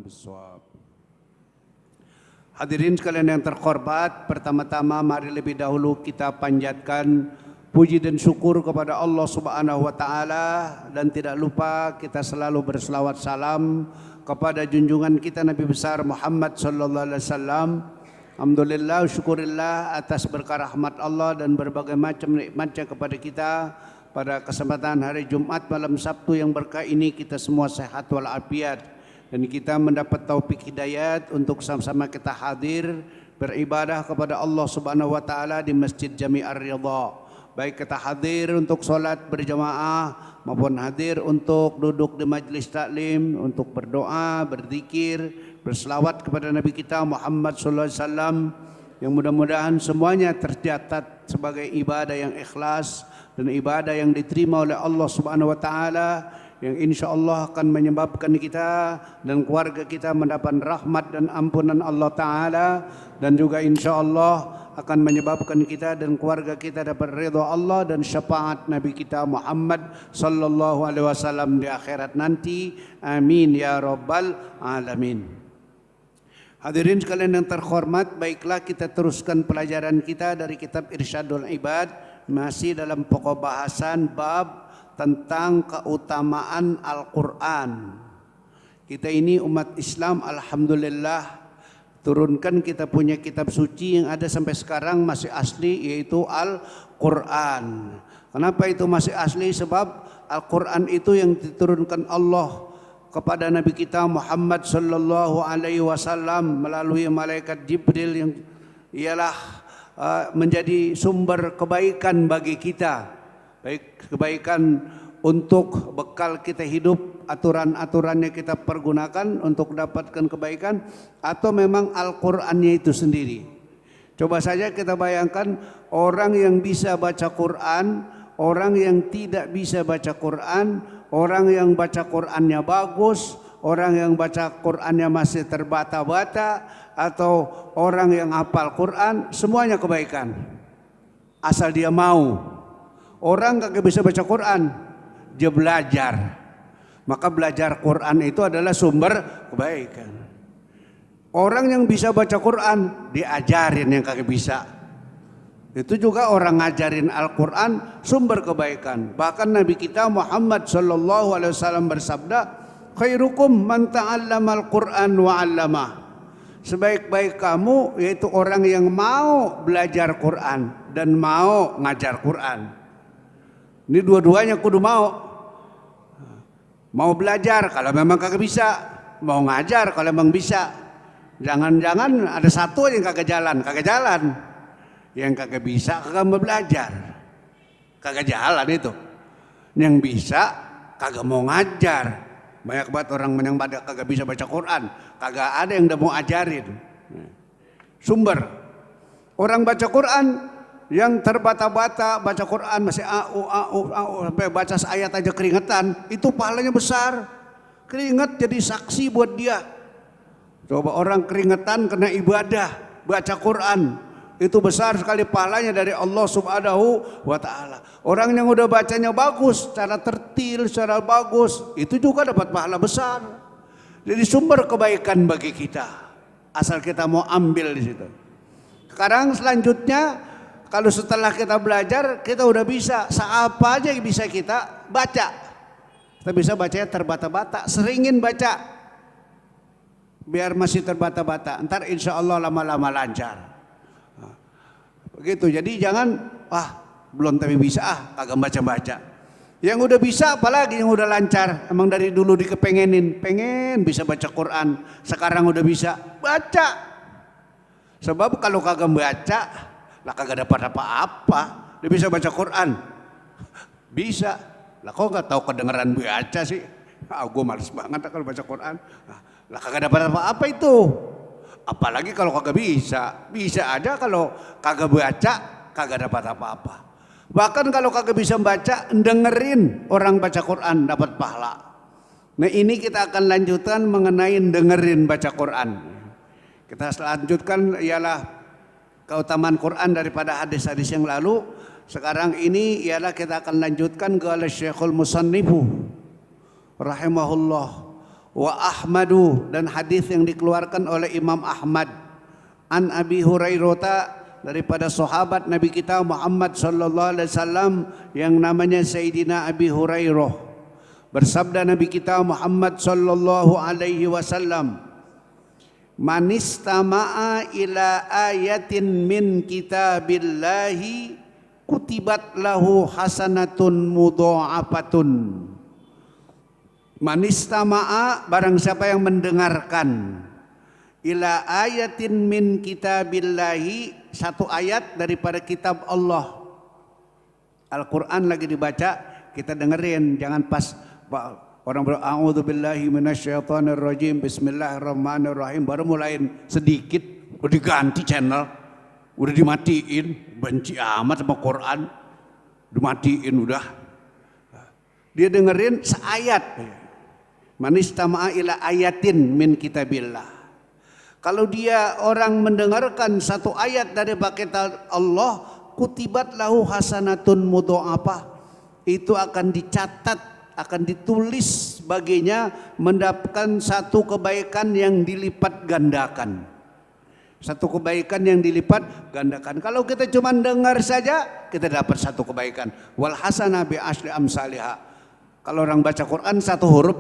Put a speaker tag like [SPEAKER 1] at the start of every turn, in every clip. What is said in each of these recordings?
[SPEAKER 1] bissawab. Hadirin sekalian yang terhormat, pertama-tama mari lebih dahulu kita panjatkan puji dan syukur kepada Allah Subhanahu wa taala, dan tidak lupa kita selalu berselawat salam kepada junjungan kita Nabi besar Muhammad sallallahu alaihi wasallam. Alhamdulillah, syukurillah atas berkah rahmat Allah dan berbagai macam nikmatnya kepada kita. Pada kesempatan hari Jumat malam Sabtu yang berkah ini kita semua sehat walafiat, dan kita mendapat taufik hidayat untuk sama-sama kita hadir beribadah kepada Allah Subhanahu wa taala di Masjid Jami' Ar-Ridha. Baik kita hadir untuk solat berjamaah maupun hadir untuk duduk di majlis taklim, untuk berdoa, berzikir, berselawat kepada Nabi kita Muhammad sallallahu alaihi wasallam, yang mudah-mudahan semuanya tercatat sebagai ibadah yang ikhlas dan ibadah yang diterima oleh Allah Subhanahu wa taala, yang insyaallah akan menyebabkan kita dan keluarga kita mendapat rahmat dan ampunan Allah taala, dan juga insyaallah akan menyebabkan kita dan keluarga kita dapat ridha Allah dan syafaat Nabi kita Muhammad sallallahu alaihi wasallam di akhirat nanti. Amin ya rabbal alamin. Hadirin sekalian yang terhormat, baiklah kita teruskan pelajaran kita dari kitab Irsyadul Ibad, masih dalam pokok bahasan bab tentang keutamaan Al-Quran. Kita ini umat Islam, alhamdulillah, turunkan kita punya kitab suci yang ada sampai sekarang masih asli, yaitu Al-Quran. Kenapa itu masih asli? Sebab Al-Quran itu yang diturunkan Allah kepada Nabi kita Muhammad sallallahu alaihi wasallam melalui malaikat Jibril, yang ialah menjadi sumber kebaikan bagi kita, baik kebaikan untuk bekal kita hidup, aturan-aturannya kita pergunakan untuk dapatkan kebaikan, atau memang Al-Qur'annya itu sendiri. Coba saja kita bayangkan orang yang bisa baca Quran, orang yang tidak bisa baca Quran, orang yang baca Qur'annya bagus, orang yang baca Qur'annya masih terbata-bata, atau orang yang hafal Quran, semuanya kebaikan asal dia mau. Orang kagak bisa baca Quran, dia belajar, maka belajar Quran itu adalah sumber kebaikan. Orang yang bisa baca Quran diajarin yang kagak bisa, itu juga orang ngajarin Al-Quran, sumber kebaikan. Bahkan Nabi kita Muhammad sallallahu alaihi wasallam bersabda, khairukum man ta'allamal Quran wa 'allamah. Sebaik-baik kamu yaitu orang yang mau belajar Quran dan mau ngajar Quran. Ini dua-duanya kudu mau. Mau belajar kalau memang kagak bisa, mau ngajar kalau memang bisa. Jangan-jangan ada satu yang kagak jalan. Yang kagak bisa kagak mau belajar, kagak jalan itu. Yang bisa kagak mau ngajar. Banyak banget orang yang kagak bisa baca Quran, kagak ada yang udah mau ajarin. Sumber orang baca Quran yang terbata-bata, baca Quran masih au sampai baca ayat aja keringetan, itu pahalanya besar. Keringat jadi saksi buat dia. Coba orang keringetan kena ibadah baca Quran, itu besar sekali pahalanya dari Allah Subhanahu wa taala. Orang yang udah bacanya bagus, secara tertil, secara bagus, itu juga dapat pahala besar. Jadi sumber kebaikan bagi kita, asal kita mau ambil di situ. Sekarang selanjutnya, kalau setelah kita belajar, kita udah bisa, apa aja bisa kita baca. Kita bisa bacanya terbata-bata, seringin baca. Biar masih terbata-bata, ntar insya Allah lama-lama lancar. Begitu, jadi jangan belum tapi bisa kagak baca-baca. Yang udah bisa apalagi yang udah lancar, emang dari dulu pengen bisa baca Quran, sekarang udah bisa baca. Sebab kalau kagak baca lah kagak dapat apa-apa. Dia bisa baca Quran, bisa lah kok nggak tahu kedengeran baca sih. Gue males banget kalau baca Quran, lah kagak dapat apa-apa itu. Apalagi kalau kagak bisa aja kalau kagak baca kagak dapat apa-apa. Bahkan kalau kagak bisa baca, dengerin orang baca Quran dapat pahala. Nah ini kita akan lanjutkan mengenai dengerin baca Quran. Kita lanjutkan ialah keutamaan Quran daripada hadis-hadis yang lalu. Sekarang ini ialah kita akan lanjutkan ke Syekhul Musannifu rahimahullah wa Ahmadu, dan hadis yang dikeluarkan oleh Imam Ahmad, an Abi Hurairah, daripada sahabat Nabi kita Muhammad sallallahu alaihi wasallam yang namanya Sayyidina Abi Hurairah. Bersabda Nabi kita Muhammad sallallahu alaihi wasallam, "Man istama'a ila ayatin min kitabillahi kutibat lahu hasanatun mudha'afatun." Man istama'a, barang siapa yang mendengarkan, ila ayatin min kitabillahi, satu ayat daripada kitab Allah. Al-Quran lagi dibaca, kita dengerin, jangan pas orang a'udzubillahi minasyaitonirrajim, bismillahirrahmanirrahim, baru mulain sedikit udah diganti channel, udah dimatiin, benci amat sama Quran, dimatiin udah. Dia dengerin seayat. Manistama'a ila ayatin min kitabillah. Kalau dia orang mendengarkan satu ayat dari kitab Allah, kutibat lahu hasanatun mudha'afah, itu akan dicatat, akan ditulis baginya mendapatkan satu kebaikan yang dilipat gandakan. Satu kebaikan yang dilipat gandakan. Kalau kita cuma dengar saja, kita dapat satu kebaikan. Wal hasanah bi asyri amsalihha. Kalau orang baca Quran satu huruf,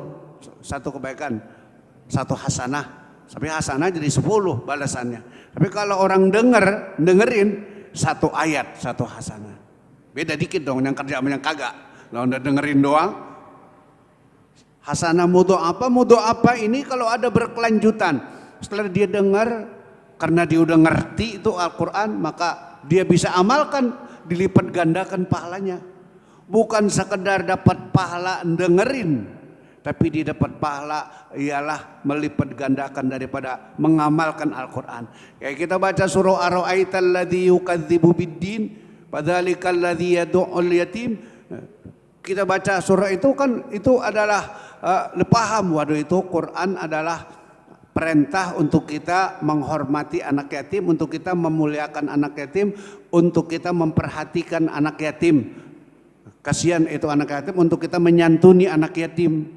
[SPEAKER 1] satu kebaikan, satu hasanah. Sampai hasanah jadi 10 balasannya. Tapi kalau orang dengerin satu ayat, satu hasanah. Beda dikit dong yang kerja sama yang kagak. Kalau udah dengerin doang, hasanah mudha'afah ini kalau ada berkelanjutan. Setelah dia dengar, karena dia udah ngerti itu Al-Quran, maka dia bisa amalkan, dilipat gandakan pahalanya. Bukan sekedar dapat pahala dengerin, tapi dia dapat pahala ialah melipat gandakan daripada mengamalkan Al-Quran. Kayak kita baca surah Ara'aital ladzi yukadzibu biddin fadzalikal ladzi yad'ul yatim. Kita baca surah itu kan itu adalah paham, waduh itu Quran adalah perintah untuk kita menghormati anak yatim, untuk kita memuliakan anak yatim, untuk kita memperhatikan anak yatim. Kasihan itu anak yatim, untuk kita menyantuni anak yatim.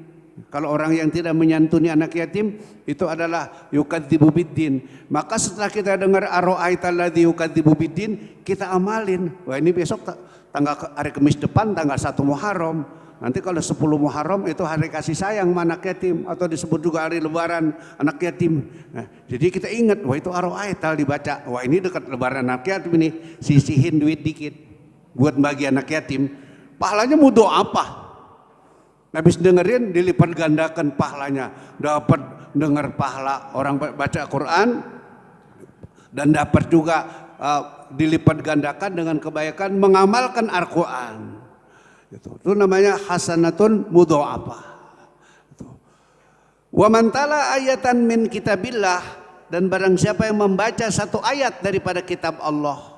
[SPEAKER 1] Kalau orang yang tidak menyantuni anak yatim, itu adalah yukadzibu biddin. Maka setelah kita dengar ara'aital ladzi yukadzibu biddin, kita amalin. Wah, ini besok tanggal hari Kamis depan tanggal 1 Muharram. Nanti kalau 10 Muharram itu hari kasih sayang anak yatim, atau disebut juga hari lebaran anak yatim. Nah, jadi kita ingat, wah itu ara'aital dibaca. Wah, ini dekat lebaran anak yatim ini, sisihin duit dikit buat bagi anak yatim. Pahalanya mudha'afah. Habis dengerin dilipat gandakan pahalanya. Dapat dengar pahala orang baca Quran, dan dapat juga dilipat gandakan dengan kebaikan mengamalkan Al-Quran. Itu namanya hasanatun mudha'afah. Wa man tala ayatan min kitabillah, dan barang siapa yang membaca satu ayat daripada kitab Allah.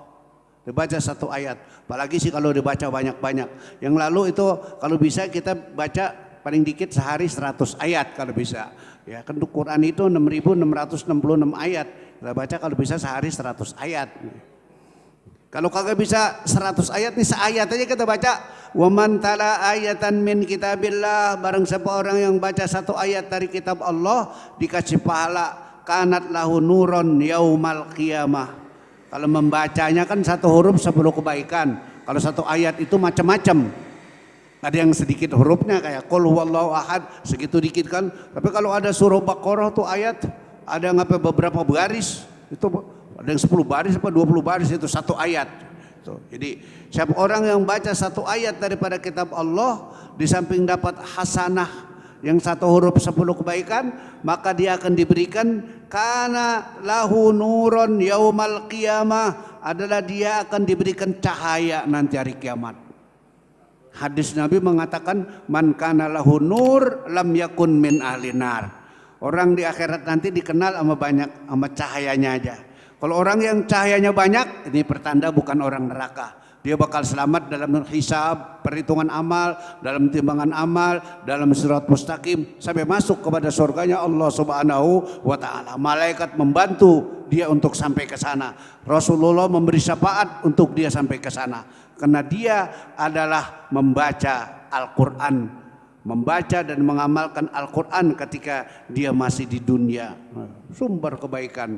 [SPEAKER 1] Dibaca satu ayat, apalagi sih kalau dibaca banyak-banyak. Yang lalu itu kalau bisa kita baca paling dikit sehari 100 ayat kalau bisa. Ya kan Quran itu 6.666 ayat. Kita baca kalau bisa sehari 100 ayat. Kalau kagak bisa 100 ayat nih, seayat aja kita baca. Wa man tala ayatan min kitabillah, barang siapa orang yang baca satu ayat dari kitab Allah, dikasih pahala kanat lahu nuron yaumal qiyamah. Kalau membacanya kan satu huruf 10 kebaikan. Kalau satu ayat itu macam-macam. Ada yang sedikit hurufnya kayak qul huwallahu ahad, segitu dikit kan. Tapi kalau ada surah Baqarah tuh ayat, ada ngapain beberapa baris, itu ada yang 10 baris apa 20 baris, itu satu ayat. Jadi siapa orang yang baca satu ayat daripada kitab Allah, di samping dapat hasanah yang satu huruf 10 kebaikan, maka dia akan diberikan kana lahu nuron yaumal qiyamah, adalah dia akan diberikan cahaya nanti hari kiamat. Hadis Nabi mengatakan man kana lahu nur lam yakun min ahli nar. Orang di akhirat nanti dikenal sama cahayanya aja. Kalau orang yang cahayanya banyak, ini pertanda bukan orang neraka. Dia bakal selamat dalam hisab, perhitungan amal, dalam timbangan amal, dalam sirat mustaqim, sampai masuk kepada surganya Allah Subhanahu wa ta'ala. Malaikat membantu dia untuk sampai ke sana. Rasulullah memberi syafaat untuk dia sampai ke sana. Karena dia adalah membaca Al-Quran membaca dan mengamalkan Al-Quran ketika dia masih di dunia. Sumber kebaikan.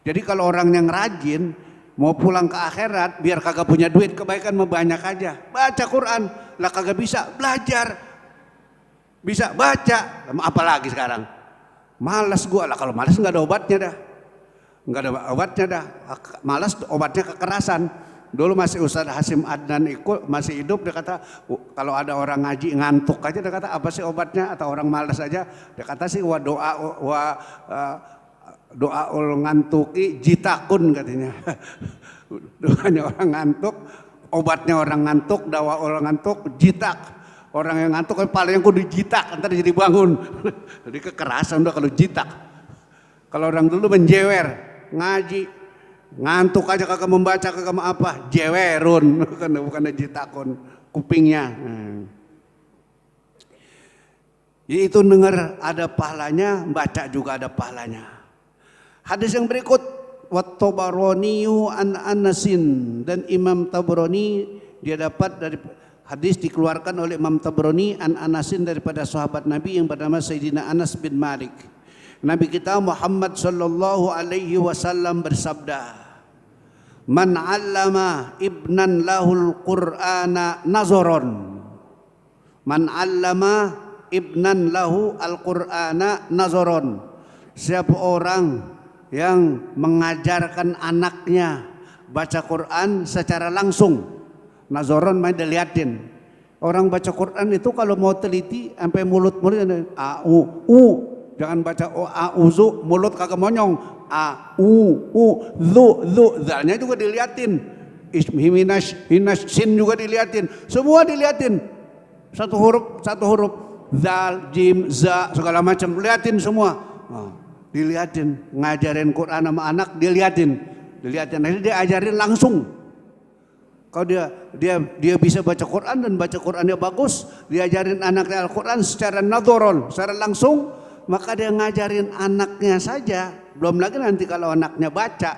[SPEAKER 1] Jadi kalau orang yang rajin mau pulang ke akhirat biar kagak punya duit, kebaikan mah banyak aja. Baca Quran, lah kagak bisa belajar, bisa baca, apalagi sekarang malas gua lah. Kalau malas nggak ada obatnya dah, nggak ada obatnya dah. Malas obatnya kekerasan. Dulu masih Ustaz Hasim Adnan ikut masih hidup, dia kata kalau ada orang ngaji ngantuk aja, dia kata apa sih obatnya, atau orang malas aja, dia kata sih doa ngantuki jitakun katanya. Doanya orang ngantuk, obatnya orang ngantuk, dawa orang ngantuk jitak. Orang yang ngantuk kepala yang kudu jitak, ntar jadi bangun. Jadi kekerasan udah kalau jitak. Kalau orang dulu menjewer, ngaji ngantuk aja kagak membaca kagak apa, jewerun. Bukan jitakun kupingnya. Jadi itu dengar ada pahalanya, baca juga ada pahalanya. Hadis yang berikut, wat-Tabaraniyu an Anasin, dan Imam Tabrani dia dapat dari hadis dikeluarkan oleh Imam Tabrani an Anasin daripada sahabat Nabi yang bernama Sayyidina Anas bin Malik. Nabi kita Muhammad sallallahu alaihi wasallam bersabda, "Man 'allama ibnan lahul Qur'ana nazaron." Man 'allama ibnan lahu al-Qur'ana nazaron. Siapa orang yang mengajarkan anaknya baca Quran secara langsung. Nazaron main dilihatin. Orang baca Quran itu kalau mau teliti sampai mulut-mulut jangan baca a'uzu, mulut kagak monyong. Zalnya juga diliatin. Hinas sin juga diliatin. Semua diliatin. Satu huruf. Zal, jim, za, segala macam diliatin semua. Diliatin, ngajarin Quran sama anak diliatin. Nanti dia ajarin langsung. Kalau dia bisa baca Quran dan baca Qurannya bagus, diajarin anaknya Al-Quran secara nadzoron, secara langsung, maka dia ngajarin anaknya saja. Belum lagi nanti kalau anaknya baca,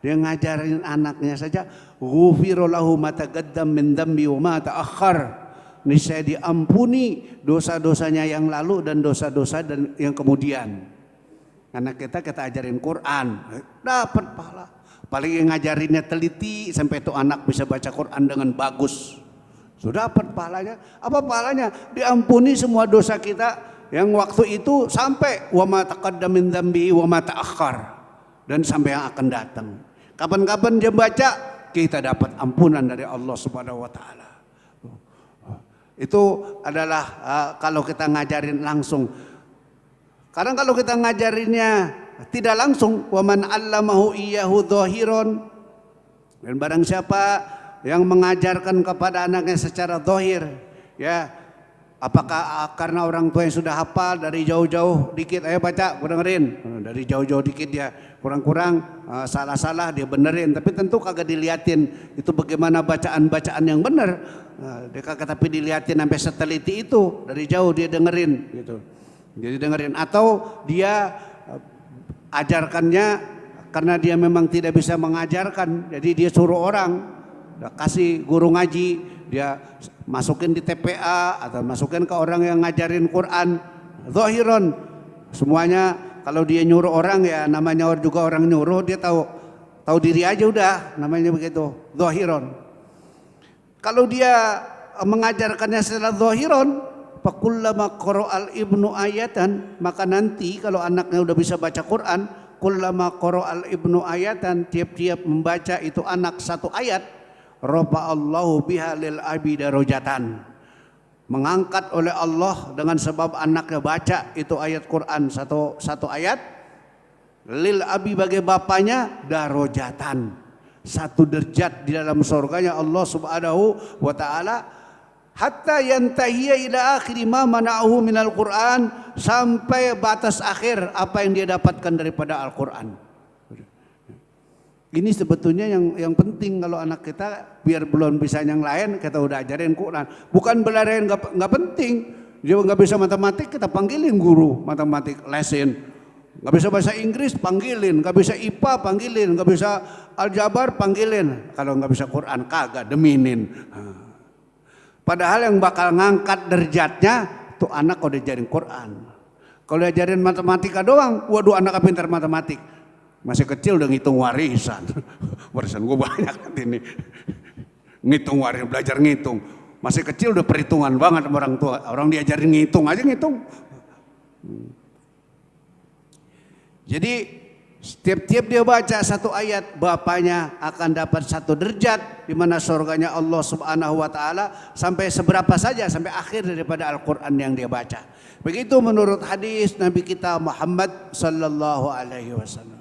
[SPEAKER 1] dia ngajarin anaknya saja. Ghufira lahu ma taqaddam min dzambi wa ma ta'akhkhar. Niscaya diampuni dosa-dosanya yang lalu dan dosa-dosa dan yang kemudian. Anak kita ajarin Quran, dapat pahala. Paling ngajarinnya teliti sampai itu anak bisa baca Quran dengan bagus, sudah dapat pahalanya. Apa pahalanya? Diampuni semua dosa kita yang waktu itu sampai wa ma taqaddam min dzambi wa ma ta'akhkhar, dan sampai yang akan datang. Kapan-kapan dia baca, kita dapat ampunan dari Allah Subhanahu wa taala. Itu adalah kalau kita ngajarin langsung. Kadang kalau kita ngajarinnya tidak langsung, wa man 'allamahu iyyahu dhahiran, dan barang siapa yang mengajarkan kepada anaknya secara zahir, ya, apakah karena orang tua yang sudah hafal dari jauh-jauh dikit, ayo baca, gue dengerin, dari jauh-jauh dikit dia kurang-kurang salah-salah dia benerin, tapi tentu kagak diliatin itu bagaimana bacaan-bacaan yang benar. Dia kagak tapi diliatin sampai seteliti itu, dari jauh dia dengerin gitu. Jadi dengerin, atau dia ajarkannya karena dia memang tidak bisa mengajarkan, jadi dia suruh orang, kasih guru ngaji, dia masukin di TPA atau masukin ke orang yang ngajarin Quran zahiron. Semuanya kalau dia nyuruh orang, ya namanya juga orang nyuruh, dia tahu diri aja udah, namanya begitu, zahiron. Kalau dia mengajarkannya secara zahiron, fakullama qara'al ibnu ayatan, maka nanti kalau anaknya udah bisa baca Quran, kullama qara'al ibnu ayatan, tiap-tiap membaca itu anak satu ayat, rafa'allahu biha lil abi darajatan, mengangkat oleh Allah dengan sebab anaknya baca itu ayat Quran satu ayat, lil abi bagi bapaknya darajatan, satu derajat di dalam surganya Allah Subhanahu wa taala. Hatta yantahiya ila akhir ma mana'ahu minal Qur'an, sampai batas akhir apa yang dia dapatkan daripada Al-Quran. Ini sebetulnya yang penting kalau anak kita biar belum bisa yang lain kita udah ajarin Quran. Bukan berlari nggak penting. Dia nggak bisa matematik kita panggilin guru matematik lesin. Nggak bisa bahasa Inggris panggilin, nggak bisa IPA panggilin, nggak bisa aljabar panggilin. Kalau nggak bisa Quran kagak deminin. Padahal yang bakal ngangkat derajatnya tuh anak kalau diajarin Quran. Kalau diajarin matematika doang, waduh anak pintar matematik. Masih kecil udah ngitung warisan. Warisan gue banyak ini. Ngitung warisan, belajar ngitung. Masih kecil udah perhitungan banget sama orang tua. Orang diajarin ngitung aja ngitung. Jadi setiap dia baca satu ayat, bapaknya akan dapat 1 derajat di mana surganya Allah Subhanahu wa taala sampai seberapa saja, sampai akhir daripada Al-Qur'an yang dia baca. Begitu menurut hadis Nabi kita Muhammad sallallahu alaihi wasallam.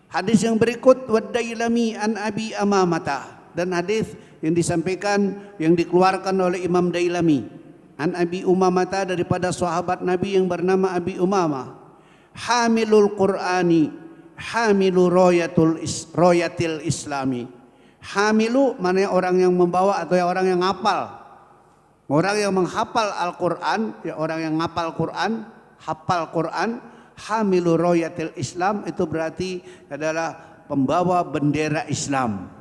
[SPEAKER 1] Hadis yang berikut wad-Dailami an Abi Amamah, dan hadis yang disampaikan yang dikeluarkan oleh Imam Dailami an Abi Umamah daripada sahabat Nabi yang bernama Abi Umamah. Hamilul Qur'ani hamilu royatil islami. Hamilu maknanya orang yang membawa atau orang yang ngapal. Orang yang menghafal Al-Quran, ya orang yang ngapal Quran, hafal Quran. Hamilu royatil Islam itu berarti adalah pembawa bendera Islam.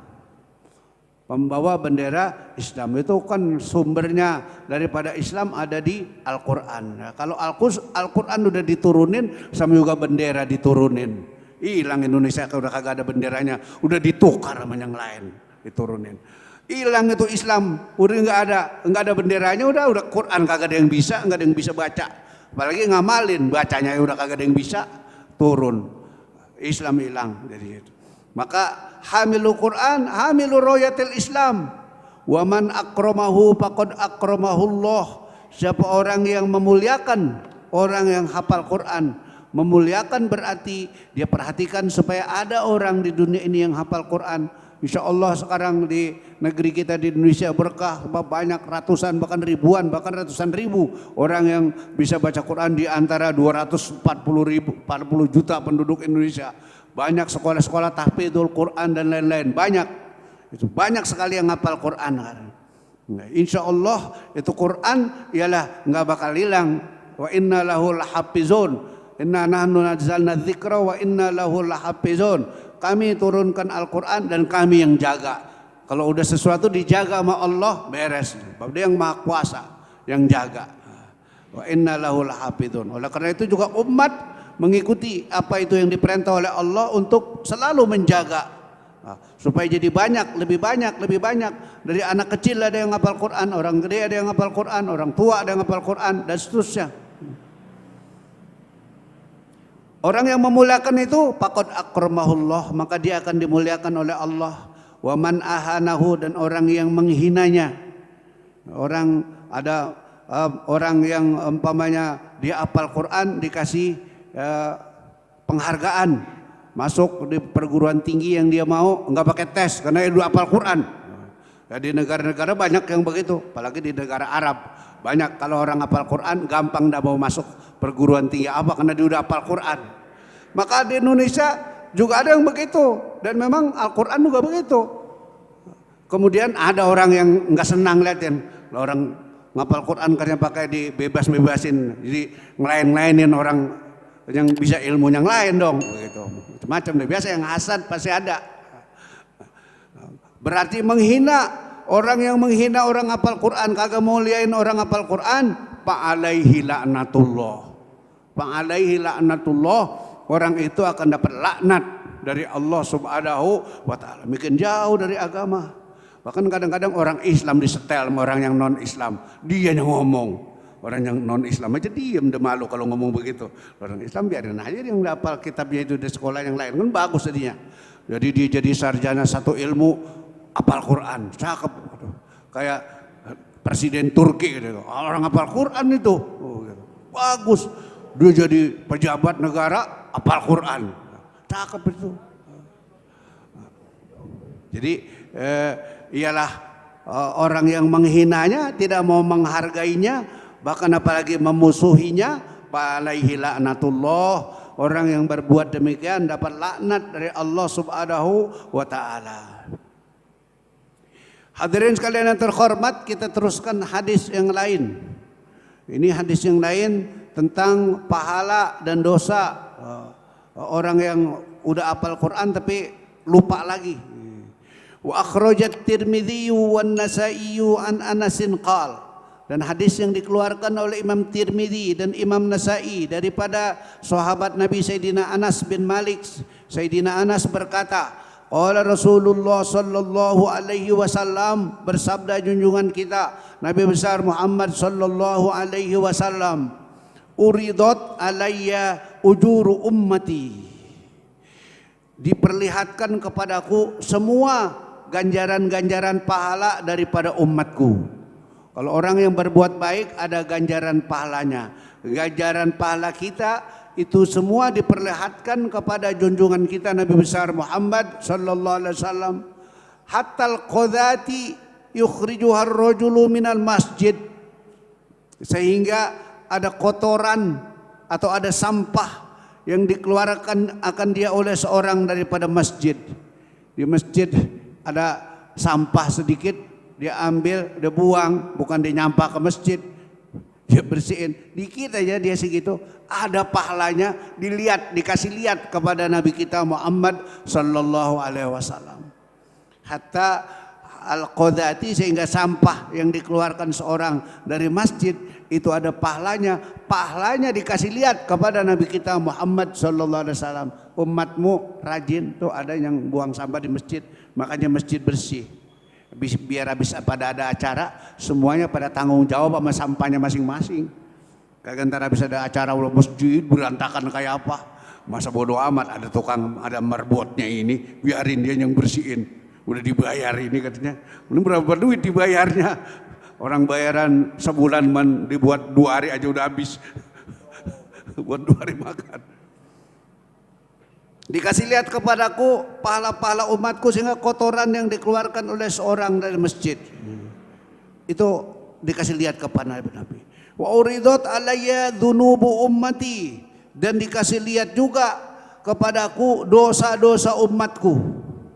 [SPEAKER 1] Pembawa bendera Islam itu kan sumbernya daripada Islam ada di Al-Quran. Nah, kalau Al-Quran udah diturunin, sama juga bendera diturunin. Hilang Indonesia kalau udah kagak ada benderanya, udah ditukar sama yang lain, diturunin. Hilang itu Islam, udah nggak ada benderanya, udah Quran kagak ada yang bisa, nggak ada yang bisa baca. Apalagi ngamalin, bacanya udah kagak ada yang bisa, turun. Islam hilang dari itu. Maka hamilul Quran, hamilu royatil Islam. Wa man akramahu faqad akramahullah. Siapa orang yang memuliakan orang yang hafal Quran, memuliakan berarti dia perhatikan supaya ada orang di dunia ini yang hafal Quran. Insya Allah sekarang di negeri kita di Indonesia berkah, banyak ratusan bahkan ribuan bahkan ratusan ribu orang yang bisa baca Quran di antara 240 juta penduduk Indonesia. Banyak sekolah-sekolah tahfidzul Quran dan lain-lain, banyak. Itu banyak sekali yang hafal Quran. Nah, insya Allah itu Quran ialah nggak bakal hilang. Wa inna lahu lahafizun. Inna nahnu nazzalna dzikra wa inna lahu lahafizun. Kami turunkan Al-Quran dan kami yang jaga. Kalau udah sesuatu dijaga sama Allah, beres. Dia yang maha kuasa, yang jaga. Wa inna lahu lahafizun. Oleh karena itu juga umat mengikuti apa itu yang diperintah oleh Allah untuk selalu menjaga. Supaya jadi lebih banyak. Dari anak kecil ada yang hafal Quran, orang gede ada yang hafal Quran, orang tua ada yang hafal Quran, dan seterusnya. Orang yang memuliakan itu faqad akramahullah, maka dia akan dimuliakan oleh Allah. Wa man ahanahu, dan orang yang menghinanya. Orang yang umpamanya dia hafal Quran dikasih penghargaan, masuk di perguruan tinggi yang dia mau, enggak pakai tes karena dia udah hafal Quran. Ya, di negara-negara banyak yang begitu, apalagi di negara Arab. Banyak kalau orang hafal Quran gampang enggak mau masuk perguruan tinggi apa karena dia udah hafal Quran. Maka di Indonesia juga ada yang begitu, dan memang Al-Quran juga begitu. Kemudian ada orang yang nggak senang liatin orang ngapal Quran karena pakai dibebas-bebasin, jadi ngelain-ngelainin orang yang bisa ilmu yang lain dong, begitu. Macam-macam deh. Biasa yang hasad pasti ada. Berarti menghina. Orang yang menghina orang hafal Quran, kagak muliain orang hafal Quran, fa'alaihi la'natullah. Fa'alaihi la'natullah, orang itu akan dapat laknat dari Allah Subhanahu wa taala. Bikin jauh dari agama. Bahkan kadang-kadang orang Islam disetel sama orang yang non-Islam. Dia yang ngomong. Orang yang non-Islam aja diem, udah malu kalau ngomong begitu. Orang Islam biarin aja yang hafal kitabnya itu di sekolah yang lain, kan bagus jadinya. Jadi dia jadi sarjana satu ilmu, hafal Quran, cakep. Kayak presiden Turki gitu. Orang hafal Quran itu, gitu. Bagus. Dia jadi pejabat negara, hafal Quran, cakep itu. Jadi ialah orang yang menghinanya, tidak mau menghargainya, bahkan apalagi memusuhinya, fa'alaihi la'natullah. Orang yang berbuat demikian dapat laknat dari Allah Subhanahu wa taala. Hadirin sekalian yang terhormat, kita teruskan hadis yang lain. Ini hadis yang lain tentang pahala dan dosa orang yang udah hafal Quran tapi lupa lagi. Wa akhrajat Tirmidzi wan Nasa'i an Anasin qala, Dan hadis yang dikeluarkan oleh Imam Tirmidzi dan Imam Nasa'i daripada sahabat Nabi Sayyidina Anas bin Malik. Sayyidina Anas berkata, qala Rasulullah sallallahu alaihi wasallam, bersabda junjungan kita Nabi besar Muhammad sallallahu alaihi wasallam, uridat alayya ujuru ummati, diperlihatkan kepadaku semua ganjaran-ganjaran pahala daripada umatku. Kalau orang yang berbuat baik ada ganjaran pahalanya. Ganjaran pahala kita itu semua diperlihatkan kepada junjungan kita Nabi besar Muhammad sallallahu alaihi wasallam. Hatta al-qadhati yukhrijuha ar-rajulu minal masjid, sehingga ada kotoran atau ada sampah yang dikeluarkan akan dia oleh seorang daripada masjid. Di masjid ada sampah sedikit, dia ambil, dia buang, bukan dia nyampah ke masjid, dia bersihin dikit aja, dia segitu, ada pahalanya. Dilihat, dikasih lihat kepada Nabi kita Muhammad sallallahu alaihi wasallam. Hatta al-qadhati, sehingga sampah yang dikeluarkan seorang dari masjid itu ada pahalanya. Pahalanya dikasih lihat kepada Nabi kita Muhammad sallallahu alaihi wasallam. Umatmu rajin, tuh ada yang buang sampah di masjid, makanya masjid bersih. Biar habis pada ada acara semuanya pada tanggung jawab sama sampahnya masing-masing. Kagak ntar habis ada acara ulah masjid berantakan kayak apa. Masa bodoh amat, ada tukang, ada marbotnya ini, biarin dia yang bersihin. Udah dibayar ini katanya. Belum berapa duit dibayarnya. Orang bayaran sebulan dibuat 2 hari aja udah habis. Buat 2 hari makan. Dikasih lihat kepadaku pahala-pahala umatku, sehingga kotoran yang dikeluarkan oleh seorang dari masjid itu dikasih lihat kepada Nabi. Wa uridat alayya dzunubu ummati, dan dikasih lihat juga kepadaku dosa-dosa umatku.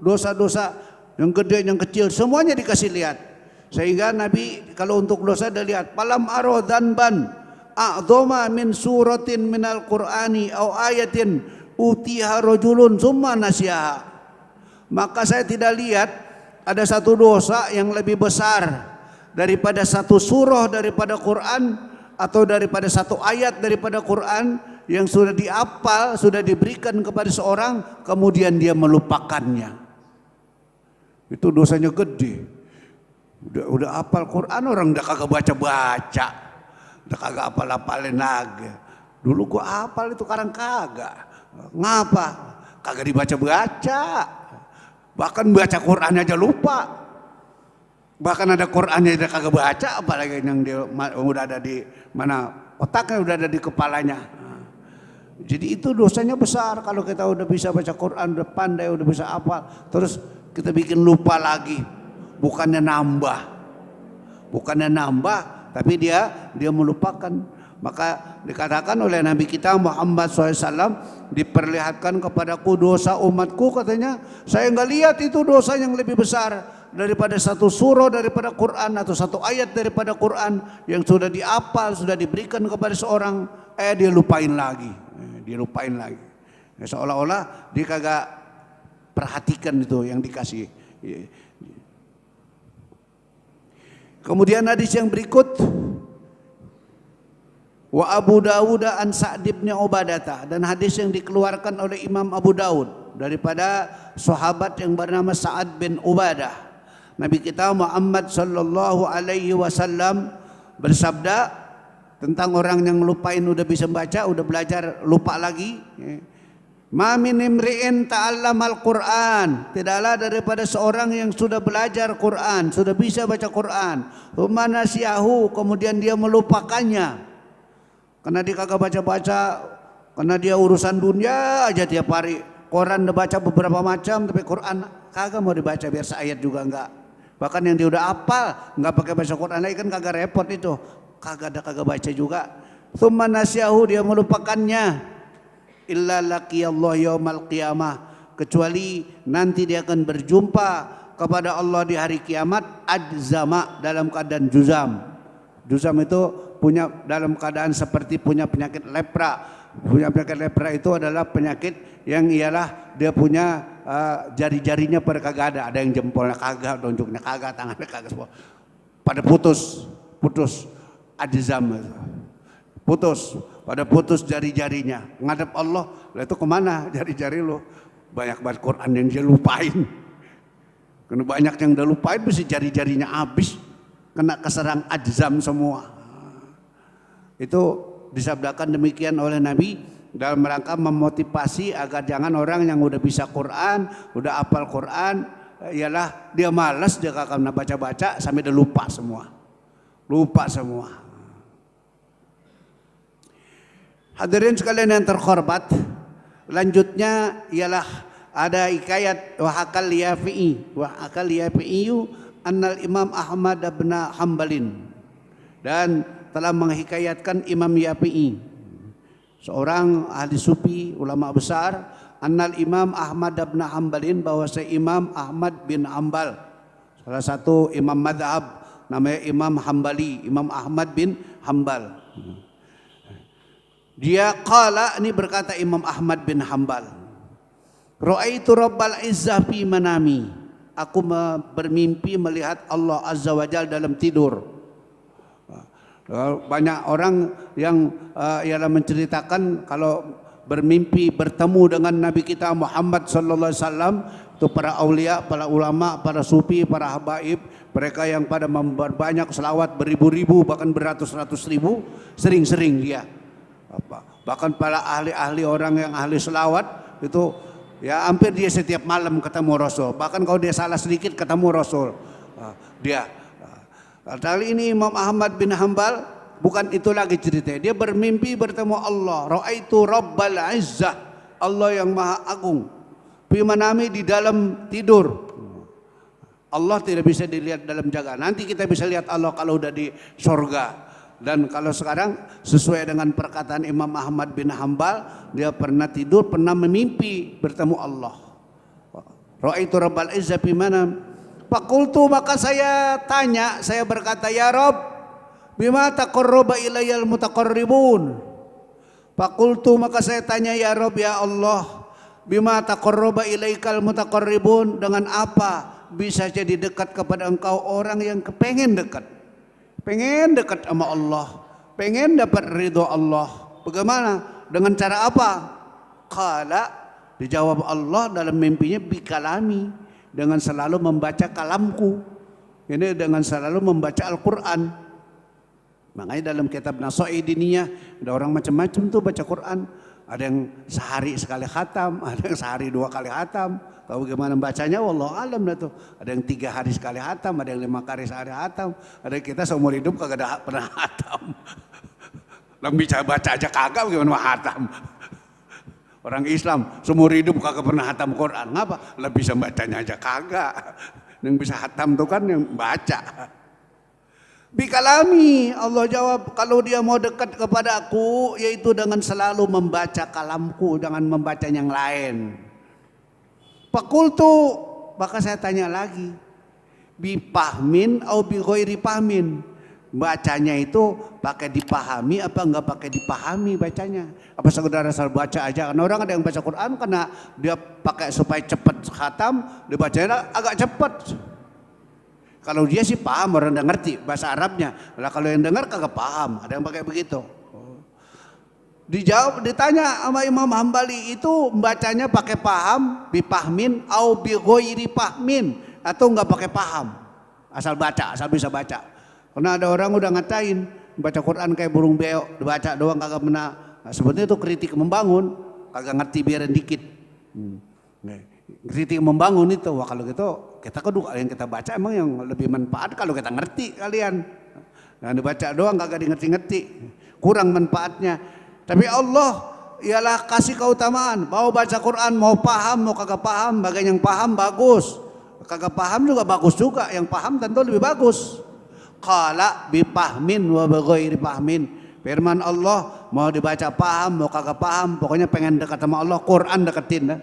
[SPEAKER 1] Dosa-dosa yang gede yang kecil semuanya dikasih lihat. Sehingga Nabi kalau untuk dosa dia lihat, palam arodan ban a'dhama min suratin minal qur'ani au ayatin utiha rajulun summa nasyaha. Maka saya tidak lihat ada satu dosa yang lebih besar daripada satu surah daripada Quran atau daripada satu ayat daripada Quran yang sudah dihafal, sudah diberikan kepada seorang, kemudian dia melupakannya. Itu dosanya gede. Udah hafal Quran, orang udah kagak baca-baca, udah kagak hafal-hafalin lagi. Dulu gua hafal itu, sekarang kagak. Ngapa? Kagak dibaca-baca. Bahkan baca Quran aja lupa. Bahkan ada Qurannya dia kagak baca, apalagi yang dia udah ada di mana otaknya, udah ada di kepalanya. Jadi itu dosanya besar kalau kita udah bisa baca Quran, udah pandai, udah bisa hafal, terus kita bikin lupa lagi. Bukannya nambah, tapi dia melupakan. Maka dikatakan oleh Nabi kita Muhammad SAW, diperlihatkan kepadaku dosa umatku, katanya saya nggak lihat itu dosa yang lebih besar daripada satu surah daripada Quran atau satu ayat daripada Quran yang sudah dihafal, sudah diberikan kepada seorang, dia lupain lagi. Seolah-olah dia kagak perhatikan itu yang dikasih. Kemudian hadis yang berikut, wa Abu Dawud an Sa'd bin Ubadah, dan hadis yang dikeluarkan oleh Imam Abu Dawud daripada sahabat yang bernama Sa'ad bin Ubadah. Nabi kita Muhammad sallallahu alaihi wasallam bersabda tentang orang yang lupain, udah bisa baca, udah belajar lupa lagi. Ma min imri'in ta'allamal Qur'an, tidaklah daripada seorang yang sudah belajar Quran, sudah bisa baca Quran, tsumma nasiyahu, kemudian dia melupakannya. Karena dia kagak baca-baca, karena dia urusan dunia aja tiap hari. Quran udah baca beberapa macam, tapi Quran kagak mau dibaca, biar seayat juga enggak. Bahkan yang dia udah hafal enggak pakai baca Quran lagi, kan kagak repot itu. Kagak baca juga. Tsumma nasyahu, dia melupakannya. Illa laqiyallahu yaumal qiyamah, kecuali nanti dia akan berjumpa kepada Allah di hari kiamat adzama, dalam keadaan juzam. Juzam itu punya dalam keadaan seperti punya penyakit lepra. Punya penyakit lepra itu adalah penyakit yang ialah dia punya jari-jarinya pada kagak ada yang jempolnya kagak, tunjuknya kagak, tangannya kagak, semua pada putus. ajzam itu. Putus, pada putus jari-jarinya. Ngadep Allah, lah itu kemana jari-jari lo? Banyak banget Quran yang dia lupain. Karena banyak yang dia lupain, mesti jari-jarinya habis. Kena keserang ajzam semua. Itu disabdakan demikian oleh Nabi dalam rangka memotivasi agar jangan orang yang udah bisa Quran, udah hafal Quran, ialah dia malas, dia gak akan baca-baca sampai dia lupa semua. Lupa semua. Hadirin sekalian yang terhormat, lanjutnya ialah ada hikayat wa hakal Yafi'i annal Imam Ahmad bin Hambalin, dan telah menghikayatkan Imam Yafi'i, seorang ahli sufi ulama besar, annal Imam Ahmad bin Hambalin, bahwa Imam Ahmad bin Hambal, salah satu imam madhab namanya Imam Hambali, Imam Ahmad bin Hambal. Dia qala, ini berkata Imam Ahmad bin Hambal, ra'aitu Rabbal Izzah fi manami, aku bermimpi melihat Allah Azza wa Jalla dalam tidur. Banyak orang yang ialah menceritakan kalau bermimpi bertemu dengan Nabi kita Muhammad sallallahu alaihi wasallam, itu para aulia, para ulama, para sufi, para habaib, mereka yang pada memperbanyak selawat beribu-ribu bahkan beratus-ratus ribu, sering-sering dia. Bahkan para ahli-ahli orang yang ahli selawat itu ya hampir dia setiap malam ketemu Rasul. Bahkan kalau dia salah sedikit ketemu Rasul. Dia kali ini Imam Ahmad bin Hambal bukan itu lagi ceritanya. Dia bermimpi bertemu Allah. Ra'aitu Rabbal Izzah, Allah yang Maha Agung. Fi manami, di dalam tidur. Allah tidak bisa dilihat dalam jaga. Nanti kita bisa lihat Allah kalau udah di surga. Dan kalau sekarang sesuai dengan perkataan Imam Ahmad bin Hambal, dia pernah tidur, pernah memimpi bertemu Allah. Ra'aitu Rabbal Izzah fi manam. Fakultu, maka saya tanya, saya berkata, ya Rabb, bima taqarraba ilayal mutaqarribun. Fakultu, maka saya tanya, ya Rabb, ya Allah, bima taqarraba ilaikal mutaqarribun, dengan apa bisa jadi dekat kepada engkau orang yang kepengen dekat, pengen dekat sama Allah, pengen dapat ridho Allah. Bagaimana? Dengan cara apa? Qala, dijawab Allah dalam mimpinya, bikalami, dengan selalu membaca kalamku. Ini dengan selalu membaca Al-Quran. Makanya dalam kitab Naso'i Diniyah ada orang macam-macam tuh baca Quran. Ada yang sehari sekali khatam, ada yang sehari 2 kali khatam. Tahu bagaimana bacanya? Wallahu alam dah tuh. Ada yang 3 hari sekali khatam, ada yang 5 kali sehari khatam. Ada yang kita seumur hidup kagak ada pernah khatam. Lang bisa baca aja kagak, bagaimana khatam? Orang Islam seumur hidup kagak pernah khatam Quran. Ngapa? Lah bisa bacanya aja kagak. Yang bisa khatam tuh kan yang baca. Bikalami, Allah jawab, kalau dia mau dekat kepada aku, yaitu dengan selalu membaca kalamku, dengan membaca yang lain. Fakultu, maka saya tanya lagi, bipahmin atau bighairi pahmin, bacanya itu pakai dipahami apa enggak pakai dipahami bacanya? Apa sekedar asal baca aja? Karena orang ada yang baca Quran karena dia pakai supaya cepat khatam, dia bacanya agak cepat. Kalau dia sih paham, orang udah ngerti bahasa Arabnya. Lah kalau yang dengar kagak paham, ada yang pakai begitu. Dijawab, ditanya sama Imam Hambali, itu bacanya pakai paham, bipahmin au bighairi pahmin, atau enggak pakai paham, asal baca, asal bisa baca. Karena ada orang udah ngatain baca Quran kayak burung beo, dibaca doang kagak pernah. Nah, sebetulnya itu kritik membangun, kagak ngerti biarin dikit. Kritik membangun itu. Wah kalau gitu kita kedua yang kita baca emang yang lebih manfaat kalau kita ngerti kalian. Nah dibaca doang kagak ngerti-ngerti, kurang manfaatnya. Tapi Allah ialah kasih keutamaan. Mau baca Quran, mau paham, mau kagak paham, bagian yang paham bagus, kagak paham juga bagus juga. Yang paham tentu lebih bagus. Qala bipahmin wa bighairi pahmin. Firman Allah, mau dibaca paham, mau kagak paham, pokoknya pengen dekat sama Allah, Quran deketin dah.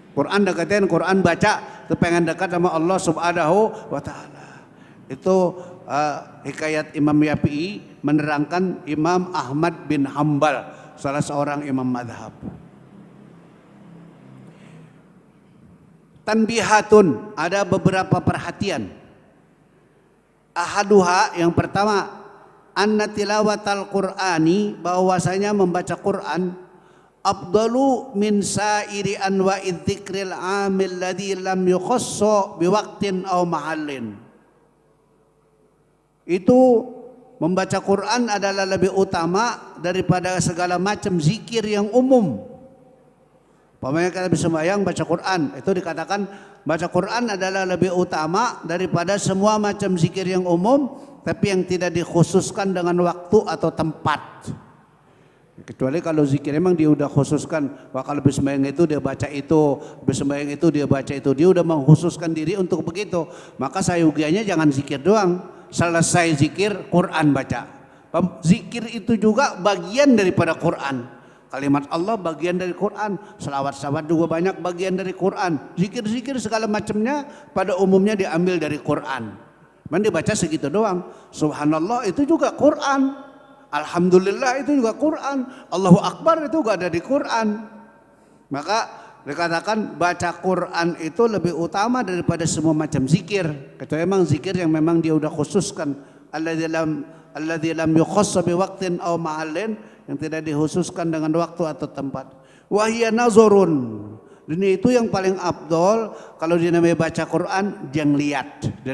[SPEAKER 1] Quran deketin, Quran baca, itu pengen dekat sama Allah Subhanahu wa taala. Itu hikayat Imam Yafi'i menerangkan Imam Ahmad bin Hambal, salah seorang imam madhab. Tanbihatun, ada beberapa perhatian. Ahaduha, yang pertama, anna tilawatal Qur'ani, bahwasanya membaca Quran afdalu min sairi anwa'idz dzikril 'amil ladzi lam yukhassa biwaqtin aw mahallin. Itu membaca Quran adalah lebih utama daripada segala macam zikir yang umum. Pokoknya kita bersembahyang baca Quran, itu dikatakan baca Quran adalah lebih utama daripada semua macam zikir yang umum, tapi yang tidak dikhususkan dengan waktu atau tempat. Kecuali kalau zikir memang dia udah khususkan, wah kalau bersembahyang itu dia baca itu, bersembahyang itu dia baca itu, dia udah mengkhususkan diri untuk begitu. Maka sayugianya jangan zikir doang, selesai zikir Quran baca. Zikir itu juga bagian daripada Quran. Kalimat Allah bagian dari Quran, selawat-selawat juga banyak bagian dari Quran. Zikir-zikir segala macamnya pada umumnya diambil dari Quran. Man dibaca segitu doang. Subhanallah itu juga Quran. Alhamdulillah itu juga Quran. Allahu Akbar itu juga ada di Quran. Maka dikatakan baca Quran itu lebih utama daripada semua macam zikir. Kecuali memang zikir yang memang dia udah khususkan. Alladzi lam yukhassa biwaqtin aw mahallin, yang tidak dikhususkan dengan waktu atau tempat. Wahya nazarun, ini itu yang paling afdol. Kalau dia namanya baca Quran, dia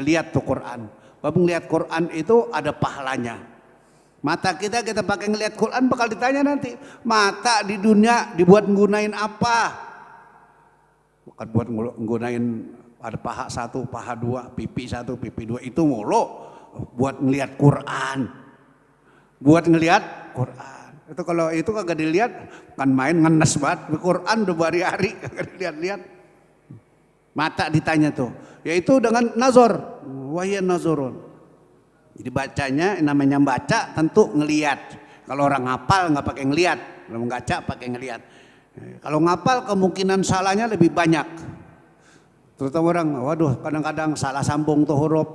[SPEAKER 1] lihat tuh Quran. Bapak ngeliat Quran itu ada pahalanya. Mata kita pakai ngeliat Quran bakal ditanya nanti, mata di dunia dibuat nggunain apa? Bukan buat nggunain ada paha satu, paha dua, pipi satu, pipi dua, itu mulu buat ngeliat Quran. Buat ngeliat Quran. Itu kalau itu kagak dilihat kan main ngenes banget. Quran udah berhari-hari kagak dilihat-lihat. Mata ditanya tuh, yaitu dengan nazar, wahya nazarun. Jadi bacanya namanya baca tentu ngelihat. Kalau orang ngapal nggak pakai ngelihat, kalau membaca pakai ngelihat. Kalau ngapal kemungkinan salahnya lebih banyak. Terutama orang, waduh kadang-kadang salah sambung tuh huruf,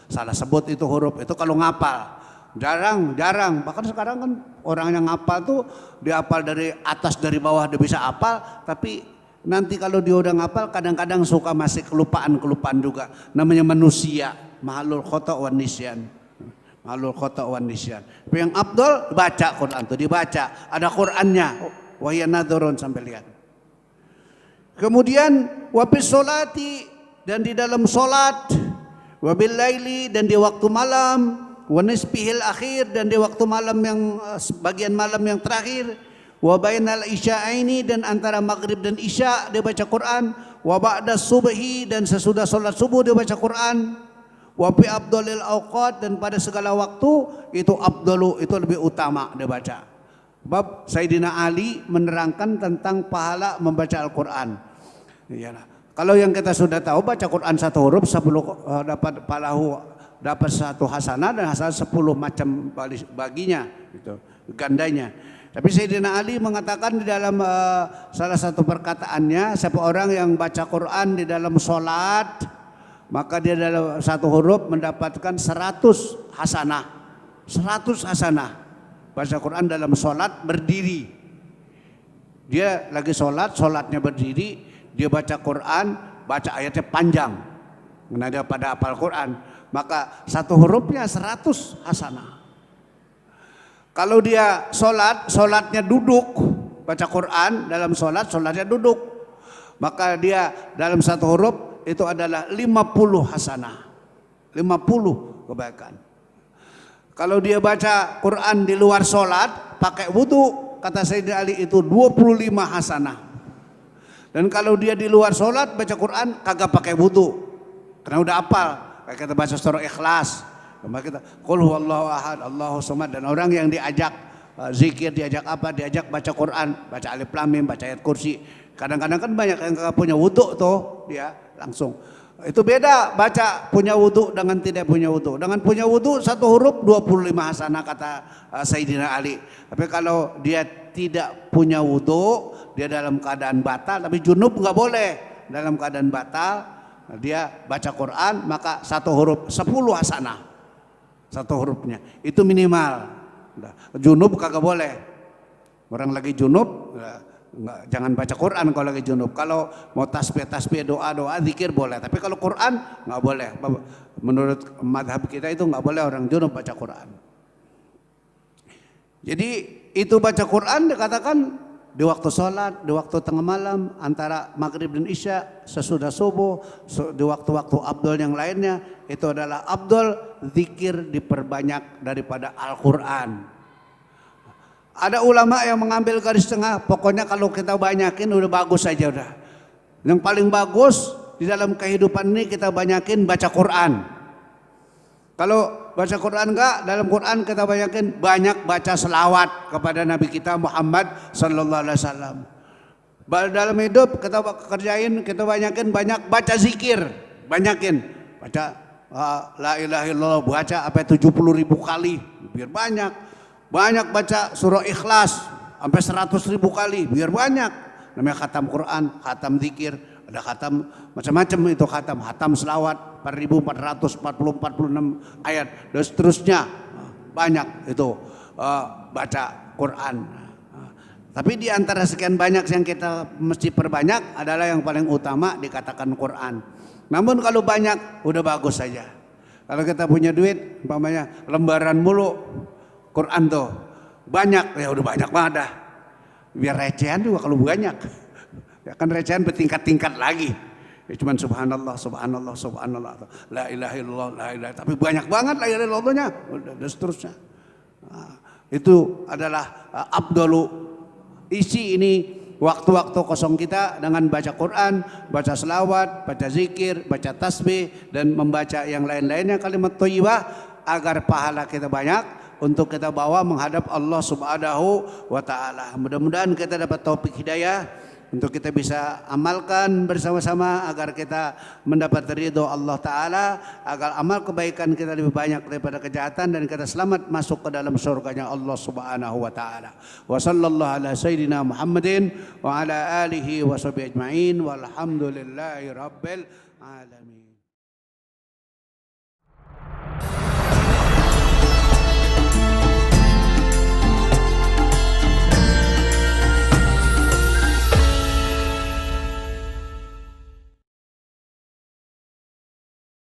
[SPEAKER 1] salah sebut itu huruf, itu kalau ngapal. Jarang, bahkan sekarang kan orang yang ngapal tuh dia hafal dari atas dari bawah dia bisa hafal, tapi nanti kalau dia udah ngapal kadang-kadang suka masih kelupaan juga. Namanya manusia, mahalul khata' wan nisyan. Tapi yang afdal baca Quran tuh dibaca, ada Qurannya. Wahya nadharun sampai lihat. Kemudian wabis solati, dan di dalam solat, wabil laili, dan di waktu malam, wa nisbihil akhir, dan di waktu malam yang bagian malam yang terakhir, wa bainal isya'aini, dan antara maghrib dan isya dia baca Quran, wa ba'da subhi, dan sesudah salat subuh dia baca Quran, wa fi afdalil awqat, dan pada segala waktu itu afdalu, itu lebih utama dia baca. Bab Sayyidina Ali menerangkan tentang pahala membaca Al-Quran. Iyalah. Kalau yang kita sudah tahu baca Quran satu huruf 10 dapat palahu, dapat satu hasanah, dan hasanah 10 macam baginya, gitu, gandanya. Tapi Sayyidina Ali mengatakan di dalam salah satu perkataannya, siapa orang yang baca Quran di dalam sholat, maka dia dalam satu huruf mendapatkan 100 hasanah. 100 hasanah. Baca Quran dalam sholat berdiri. Dia lagi sholatnya berdiri, dia baca Quran, baca ayatnya panjang. Karena dia pada hafal Quran, maka satu hurufnya 100 hasanah. Kalau dia sholatnya duduk, baca Quran dalam sholatnya duduk, maka dia dalam satu huruf itu adalah 50 hasanah, 50 kebaikan. Kalau dia baca Quran di luar sholat pakai wudu, kata Sayyidina Ali itu 25 hasanah. Dan kalau dia di luar sholat baca Quran kagak pakai wudu, karena udah hafal, kayak kita baca surah Ikhlas, kita qul huwallahu ahad Allahu samad. Dan orang yang diajak zikir, diajak baca Quran, baca alif lam mim, baca ayat kursi, kadang-kadang kan banyak yang kagak punya wudu tuh, dia langsung. Itu beda baca punya wudu dengan tidak punya wudu. Dengan punya wudu satu huruf 25 hasanah kata Sayyidina Ali. Tapi kalau dia tidak punya wudu, dia dalam keadaan batal, tapi junub nggak boleh. Dalam keadaan batal dia baca Quran, maka satu huruf 10 hasanah. Satu hurufnya itu minimal. Junub kagak boleh. Orang lagi junub enggak, jangan baca Quran kalau lagi junub. Kalau mau tasbih, doa, zikir boleh. Tapi kalau Quran enggak boleh. Menurut madhab kita itu enggak boleh orang junub baca Quran. Jadi itu baca Quran dikatakan di waktu sholat, di waktu tengah malam, antara maghrib dan isya, sesudah subuh, di waktu-waktu abdul yang lainnya, itu adalah abdul. Zikir diperbanyak daripada Al-Quran. Ada ulama yang mengambil garis tengah, pokoknya kalau kita banyakin udah bagus saja udah. Yang paling bagus di dalam kehidupan ini kita banyakin baca Quran. Kalau baca Quran enggak, dalam Quran kita banyak baca selawat kepada Nabi kita Muhammad sallallahu alaihi wasallam. Dalam hidup kita kerjain, kita banyak baca zikir, banyakin baca la ilaha illallah, baca apa 70.000 kali, biar banyak. Banyak baca surah Ikhlas sampai 100.000 kali, biar banyak. Namanya khatam Quran, khatam zikir, ada khatam macam-macam itu khatam selawat 4.446 ayat dan seterusnya. Banyak itu baca Quran. Tapi di antara sekian banyak yang kita mesti perbanyak adalah yang paling utama dikatakan Quran. Namun kalau banyak udah bagus saja. Kalau kita punya duit umpamanya lembaran mulu Quran tuh banyak, ya udah banyak banget dah. Biar recehan juga kalau banyak. Ya kan recehan bertingkat-tingkat lagi. Ya cuman subhanallah, subhanallah, subhanallah. La ilaha illallah, la ilaha. Tapi banyak banget la ilaha illallahnya. Dan seterusnya. Nah, itu adalah afdalu. Isi ini waktu-waktu kosong kita dengan baca Quran, baca selawat, baca zikir, baca tasbih, dan membaca yang lain-lainnya kalimat thayyibah agar pahala kita banyak untuk kita bawa menghadap Allah Subhanahu wa taala. Mudah-mudahan kita dapat taufik hidayah untuk kita bisa amalkan bersama-sama agar kita mendapat ridho Allah taala, agar amal kebaikan kita lebih banyak daripada kejahatan dan kita selamat masuk ke dalam surganya Allah Subhanahu wa taala. Wa sallallahu ala sayyidina Muhammadin wa ala alihi wa sahbihi ajma'in walhamdulillahi rabbil alamin.